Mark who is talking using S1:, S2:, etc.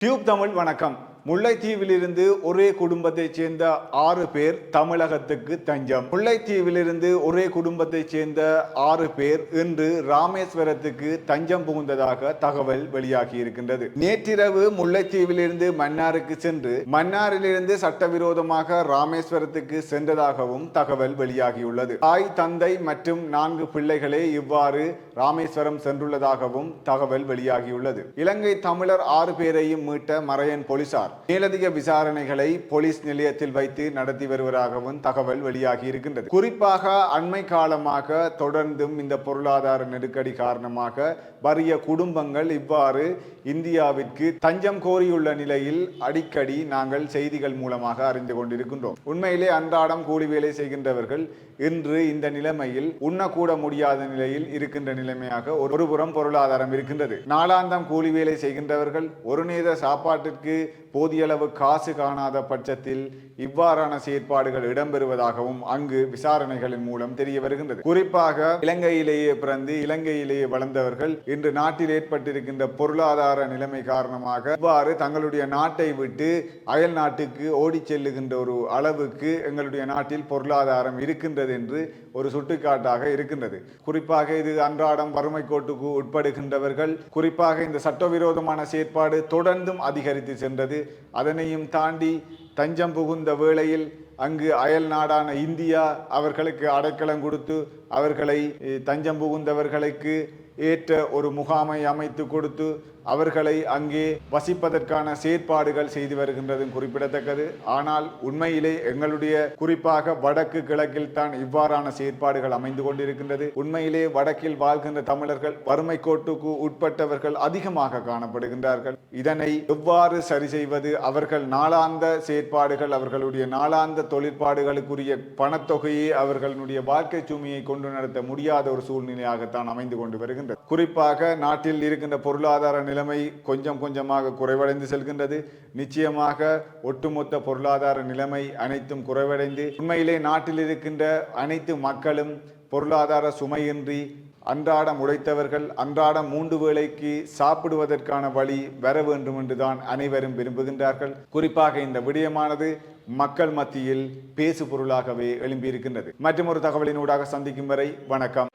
S1: Tube Tamil வணக்கம். முல்லைத்தீவிலிருந்து ஒரே குடும்பத்தைச் சேர்ந்த 6 பேர் தமிழகத்துக்கு தஞ்சம். முல்லைத்தீவிலிருந்து ஒரே குடும்பத்தைச் சேர்ந்த 6 பேர் இன்று ராமேஸ்வரத்துக்கு தஞ்சம் புகுந்ததாக தகவல் வெளியாகி இருக்கின்றது. நேற்றிரவு முல்லைத்தீவிலிருந்து மன்னாருக்கு சென்று மன்னாரிலிருந்து சட்டவிரோதமாக ராமேஸ்வரத்துக்கு சென்றதாகவும் தகவல் வெளியாகியுள்ளது. தாய், தந்தை மற்றும் 4 பிள்ளைகளே இவ்வாறு ராமேஸ்வரம் சென்றுள்ளதாகவும் தகவல் வெளியாகியுள்ளது. இலங்கை தமிழர் 6 பேரையும் மீட்ட மரையன் போலீசார் மேலதிக விசாரணைகளை போலீஸ் நிலையத்தில் வைத்து நடத்தி வருவதாகவும் தகவல் வெளியாகி இருக்கின்றது. குறிப்பாக அண்மை காலமாக தொடர்ந்தும் இந்த பொருளாதார நெருக்கடி காரணமாக வறிய குடும்பங்கள் இவ்வாறு இந்தியாவிற்கு தஞ்சம் கோரியுள்ள நிலையில் அடிக்கடி நாங்கள் செய்திகள் மூலமாக அறிந்து கொண்டிருக்கின்றோம். உண்மையிலே அன்றாடம் கூலி வேலை செய்கின்றவர்கள் இன்று இந்த நிலைமையில் உண்ணக்கூட முடியாத நிலையில் இருக்கின்ற நிலைமையாக ஒருபுறம் பொருளாதாரம் இருக்கின்றது. நாளாந்தம் கூலி வேலை செய்கின்றவர்கள் ஒரு நேர சாப்பாட்டிற்கு போதிய அளவு காசு காணாத பட்சத்தில் இவ்வாறான செயற்பாடுகள் இடம்பெறுவதாகவும் அங்கு விசாரணைகளின் மூலம் தெரிய வருகின்றது. குறிப்பாக இலங்கையிலேயே பிறந்து இலங்கையிலேயே வளர்ந்தவர்கள் இன்று நாட்டில் ஏற்பட்டிருக்கின்ற பொருளாதார நிலைமை காரணமாக இவ்வாறு தங்களுடைய நாட்டை விட்டு அயல் நாட்டுக்கு ஓடி செல்லுகின்ற ஒரு அளவுக்கு எங்களுடைய நாட்டில் பொருளாதாரம் இருக்கின்றது என்று ஒரு சுட்டிக்காட்டாக இருக்கின்றது. குறிப்பாக இது அன்றாடம் வறுமை கோட்டுக்கு உட்படுகின்றவர்கள், குறிப்பாக இந்த சட்டவிரோதமான செயற்பாடு தொடர்ந்தும் அதிகரித்து சென்றது. அதனையும் தாண்டி தஞ்சம் புகுந்த வேளையில் அங்கு அயல் நாடான இந்தியா அவர்களுக்கு அடைக்கலம் கொடுத்து அவர்களை தஞ்சம் புகுந்தவர்களுக்கு ஏற்ற ஒரு முகாமை அமைத்து கொடுத்து அவர்களை அங்கே வசிப்பதற்கான செயற்பாடுகள் செய்து வருகின்றதும் குறிப்பிடத்தக்கது. ஆனால் உண்மையிலே எங்களுடைய குறிப்பாக வடக்கு கிழக்கில் தான் இவ்வாறான செயற்பாடுகள் அமைந்து கொண்டிருக்கின்றது. உண்மையிலே வடக்கில் வாழ்கின்ற தமிழர்கள் வறுமை கோட்டுக்கு உட்பட்டவர்கள் அதிகமாக காணப்படுகின்றார்கள். இதனை எவ்வாறு சரி செய்வது? அவர்கள் நாளாந்த செயற்பாடுகள், அவர்களுடைய நாளாந்த தொழிற்பாடுகளுக்குரிய பணத்தொகையை அவர்களுடைய வாழ்க்கை சுமையை கொண்டு நடத்த முடியாத ஒரு சூழ்நிலையாகத்தான் அமைந்து கொண்டு வருகின்றது. குறிப்பாக நாட்டில் இருக்கின்ற பொருளாதார நிலைமை கொஞ்சம் கொஞ்சமாக குறைவடைந்து செல்கின்றது. நிச்சயமாக ஒட்டுமொத்த பொருளாதார நிலைமை அனைத்தும் குறைவடைந்து உண்மையிலே நாட்டில் இருக்கின்ற அனைத்து மக்களும் பொருளாதார சுமையின்றி அன்றாடம் உழைத்தவர்கள் அன்றாடம் 3 வேளைக்கு சாப்பிடுவதற்கான வழி வர வேண்டும் என்றுதான் அனைவரும் விரும்புகின்றார்கள். குறிப்பாக இந்த விடயமானது மக்கள் மத்தியில் பேசு பொருளாகவே எழும்பியிருக்கின்றது. மற்றும் ஒரு தகவலினூடாக சந்திக்கும் வரை வணக்கம்.